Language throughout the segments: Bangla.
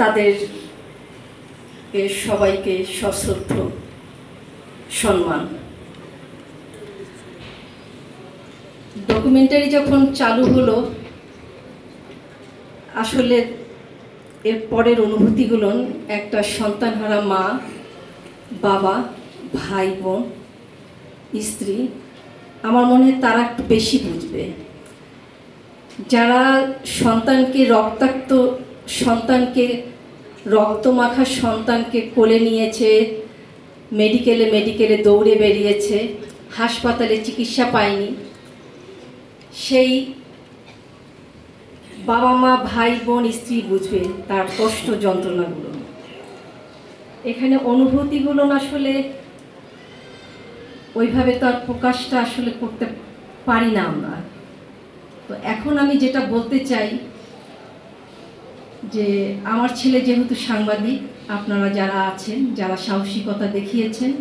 তাদের সবাইকে সশ্রদ্ধ সম্মান। ডকুমেন্টারি যখন চালু হলো, আসলে এর পরের অনুভূতিগুলো একটা সন্তানহারা মা, বাবা, ভাই বোন, স্ত্রী, আমার মনে হয় তারা একটু বেশি বুঝবে। যারা রক্তমাখা সন্তানকে কোলে নিয়েছে, মেডিকেলে দৌড়ে বেরিয়েছে, হাসপাতালে চিকিৎসা পায়নি, সেই বাবা মা, ভাই বোন, স্ত্রী বুঝবে তার কষ্ট যন্ত্রণাগুলো। এখানে অনুভূতিগুলো আসলে ওইভাবে তার প্রকাশটা আসলে করতে পারি না আমরা। তো এখন আমি যেটা বলতে চাই যে আমার ছেলে যেহেতু সাংবাদিক, আপনারা যারা আছেন, যারা সাহসিকতা দেখিয়েছেন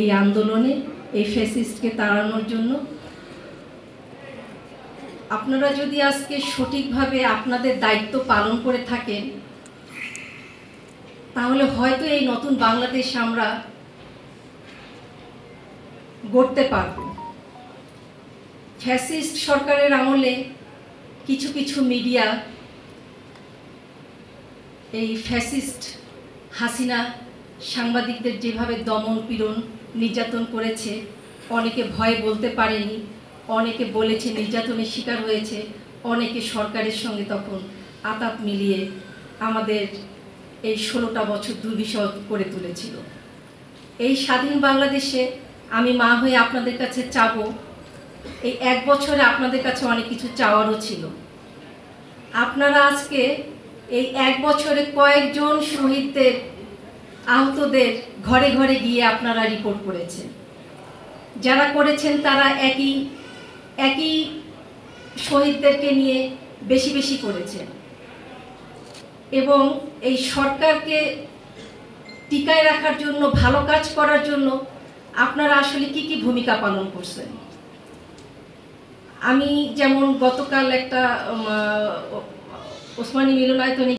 এই আন্দোলনে, এই ফ্যাসিস্টকে তাড়ানোর জন্য, আপনারা যদি আজকে সঠিকভাবে আপনাদের দায়িত্ব পালন করে থাকেন, তাহলে হয়তো এই নতুন বাংলাদেশ আমরা গড়তে পারব। ফ্যাসিস্ট সরকারের আমলে কিছু কিছু মিডিয়া এই ফ্যাসিস্ট হাসিনা সাংবাদিকদের যেভাবে দমন পীড়ন নির্যাতন করেছে, অনেকে ভয়ে বলতে পারেনি, অনেকে বলেছে নির্যাতনের শিকার হয়েছে, অনেকে সরকারের সঙ্গে তখন আতাত মিলিয়ে আমাদের এই 16টা বছর দুর্বিষহ করে তুলেছিল। এই স্বাধীন বাংলাদেশে আমি মা হয়ে আপনাদের কাছে চাবো, এই 1 বছরে আপনাদের কাছে অনেক কিছু চাওয়ারও ছিল। আপনারা আজকে এই 1 বছরে কয়েকজন শহীদদের, আহতদের ঘরে ঘরে গিয়ে আপনারা রিপোর্ট করেছেন। যারা করেছেন তারা একই শহীদদেরকে নিয়ে বেশি বেশি করেছেন, এবং এই সরকারকে টিকায় রাখার জন্য, ভালো কাজ করার জন্য আপনারা আসলে কি কি ভূমিকা পালন করছেন। আমি যেমন গতকাল একটা ওসমানী মিলনায়তনে